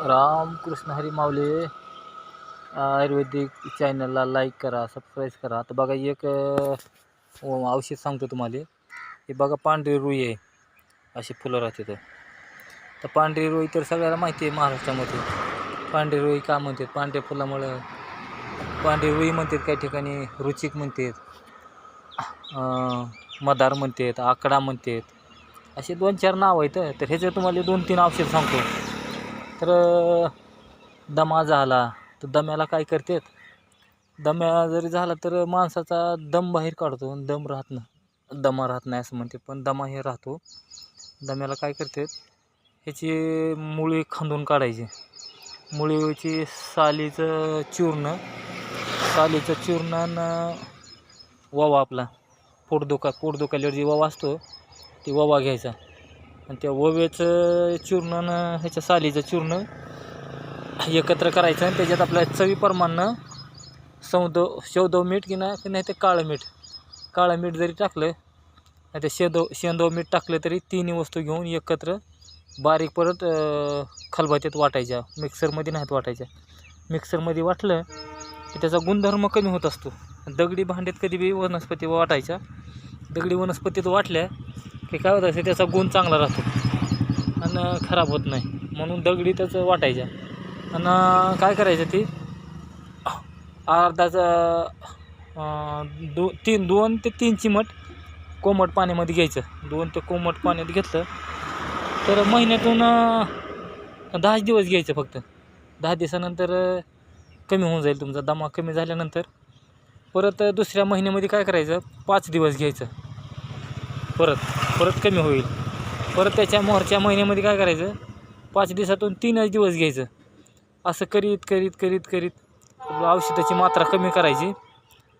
रामकृष्ण हरी माऊली आयुर्वेदिक चॅनलला लाईक करा, सबस्क्राईब करा. आता बघा एक औषध सांगतो तुम्हाला. हे बघा पांढरी रुई आहे, अशी फुलं राहते. तर पांढरी रुई तर सगळ्याला माहिती आहे महाराष्ट्रामध्ये. पांढरी रुई का म्हणतात? पांढऱ्या फुलामुळं पांढरी रुई म्हणतात, काही ठिकाणी रुचिक म्हणतात, मदार म्हणतात, आकडा म्हणतात, असे 2-4 नाव आहेत. तर ह्याचे तुम्हाला 2-3 औषध सांगतो. तर दमा झाला तर दम्याला काय करतात? दम्या जरी झाला तर माणसाचा दम बाहेर काढतो, दम राहत नाही, दमा राहत नाही असं म्हणते, पण दमा हे राहतो. दम्याला काय करतात? ह्याची मुळी खांदून काढायची. मुळीची सालीचं चूर्ण आणि ववा, आपला पोटदुखाल्यावर जी ववा असतो ती ववा घ्यायचा, आणि त्या वव्याचं चूर्ण आणि ह्याच्या सालीचं चूर्ण एकत्र करायचं, आणि त्याच्यात आपल्या चवीप्रमाणे शेवदव मीठ की नाही ते काळं मीठ जरी टाकलं, नाही ते शेंदव मीठ टाकलं तरी तिन्ही वस्तू घेऊन एकत्र बारीक परत खलबत्त्यात वाटायच्या. मिक्सरमध्ये नाहीत वाटायच्या. मिक्सरमध्ये वाटलं की त्याचा गुणधर्म कमी होत असतो. दगडी भांड्यात कधी बी वनस्पती वाटायच्या. दगडी वनस्पतीत वाटल्या की काय होतं असेल, त्याचा गुण चांगला राहतो आणि खराब होत नाही, म्हणून दगडी त्याचं वाटायच्या. आणि काय करायचं, ती अर्धाचा 2 ते 3 चिमट कोमट पाण्यामध्ये घ्यायचं. 2 ते कोमट पाण्यात घेतलं तर महिन्यातून 10 दिवस घ्यायचं फक्त. 10 दिवसानंतर कमी होऊन जाईल तुमचा दमा. कमी झाल्यानंतर परत दुसऱ्या महिन्यामध्ये काय करायचं, 5 दिवस घ्यायचं, परत कमी होईल. परत त्याच्या मोहरच्या महिन्यामध्ये काय करायचं, 5 दिवसातून 3 दिवस घ्यायचं. असं करीत औषधाची मात्रा कमी करायची,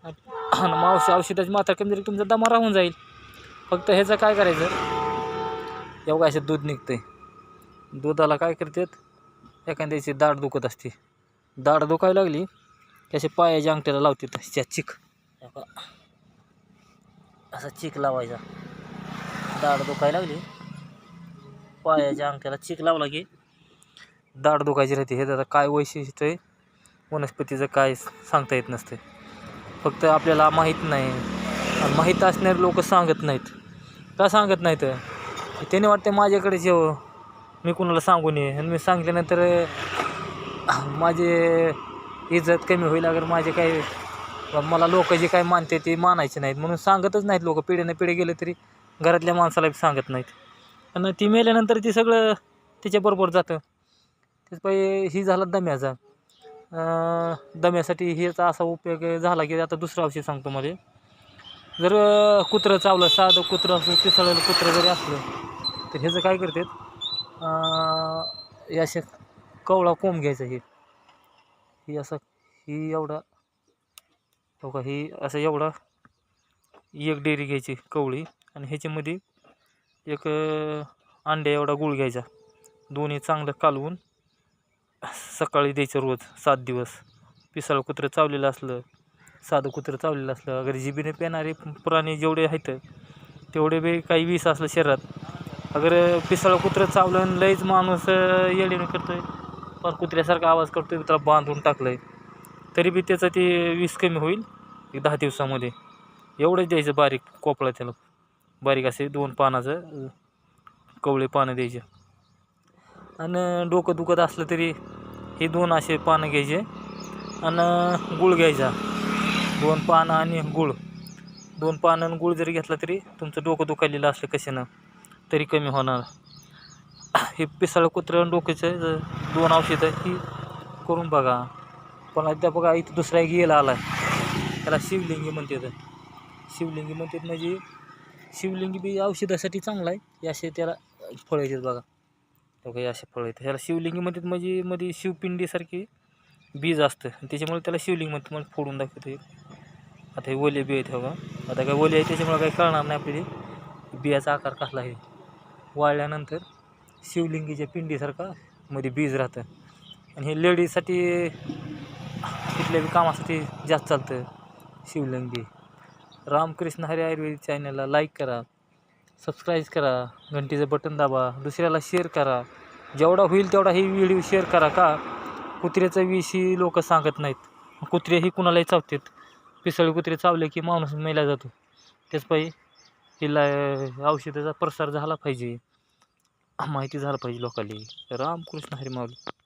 आणि औषधाची मात्रा कमी झाली तुमचा दमा राहून जाईल. फक्त ह्याचं काय करायचं, एवढं असं दूध निघतंय. दुधाला काय करतात, एखाद्याची दाढ दुखत असते, दाढ दुखायला लागली की असे पायाच्या अंगठ्याला लावतात, चिक असा चिक लावायचा. दाढ दुखायला लागली, पायाच्या अंगठ्याला चिक लावला की दाढ दुखायची राहते. हे त्याचं काय वैशिष्ट्य आहे वनस्पतीचं काय सांगता येत नसते. फक्त आपल्याला माहीत नाही, आणि माहीत असणारे लोक सांगत नाहीत. का सांगत नाहीत? त्याने वाटते माझ्याकडेच येऊ, मी कुणाला सांगू नये, आणि मी सांगितल्यानंतर माझे इज्जत कमी होईल. अगर माझे काही मला लोक जे काय मानते ते मानायचे नाहीत, म्हणून सांगतच नाहीत लोक. पिढीने पिढी गेले तरी घरातल्या माणसाला बी सांगत नाहीत, आणि ती मेल्यानंतर ती सगळं तिच्याबरोबर जातं. त्याच ही झाला दम्याचा. दम्यासाठी ह्याचा असा उपयोग झाला की आता दुसरं औषध सांगतो मध्ये. जर कुत्रं चावलं, साधं कुत्रं असलं, पिसळलेलं कुत्रं जरी असलं, तर ह्याचं काय करतात, हे असे कवळा कोंब घ्यायचा. ही असं ही एवढा हो का, ही असं एवढा एक डेरी घ्यायची कवळी, आणि ह्याच्यामध्ये एक अंड्या एवढा गूळ घ्यायचा. दोन्ही चांगलं कालवून सकाळी द्यायचं रोज 7 दिवस. पिसाळ कुत्रं चावलेलं असलं, साधं कुत्रं चावलेलं असलं, अगर जिबीने पेणारे प्राणी जेवढे आहेत तेवढे बी काही विष असलं शरीरात, अगर पिसाळ कुत्रं चावलं आणि लईच माणूस येडीने करतोय, पण कुत्र्यासारखा आवाज करतोय, त्याला बांधून टाकलंय, तरी बी त्याचं ते विष कमी होईल 10 दिवसामध्ये. एवढंच द्यायचं बारीक कोपळा, त्याला बारीक असे 2 पानाचं कवळे पानं द्यायचे. आणि डोकं दुखत असलं तरी हे 2 असे पानं घ्यायचे, आणि गुळ घ्यायचा. 2 पानं आणि गुळ, 2 पानं आणि गुळ जरी घेतला तरी तुमचं डोकं दुखायलेलं असलं कशानं तरी कमी होणार. हे पिसाळ कुत्रं डोक्याचं 2 औषधं ही करून बघा. पण त्या बघा इथं दुसरा एक गेला आला, त्याला शिवलिंगी म्हणतात. शिवलिंगी म्हणतात म्हणजे शिवलिंगी बी औषधासाठी चांगला आहे. हे असे त्याला फळं येतात बघा, हे असे फळं येतात. ह्याला शिवलिंगी म्हणतात, म्हणजे मध्ये शिवपिंडीसारखी बीज असतं, त्याच्यामुळे त्याला शिवलिंग म्हणतात. मला फोडून दाखवते. आता हे ओले बी आहेत, हो का, आता काय ओले आहे त्याच्यामुळे काही कळणार नाही आपल्याला बियाचा आकार कसला आहे. वाळल्यानंतर शिवलिंगीच्या पिंडीसारखा मध्ये बीज राहतं, आणि हे लेडीजसाठी कुठल्या बी कामासाठी जास्त चालतं शिवलिंगी. रामकृष्ण हरी आयुर्वेदिक चॅनलला लाईक करा, सबस्क्राईब करा, घंटीचं बटन दाबा, दुसऱ्याला शेअर करा. जेवढा होईल तेवढा ही व्हिडिओ शेअर करा. का कुत्र्याचा विष ही लोक सांगत नाहीत. कुत्रे ही कुणालाही चावतात. पिसाळी कुत्रे चावले की माणूस मेला जातो. त्याच पायी हिला औषधाचा प्रसार झाला पाहिजे, माहिती झालं पाहिजे लोकांना. रामकृष्ण हरी माऊली.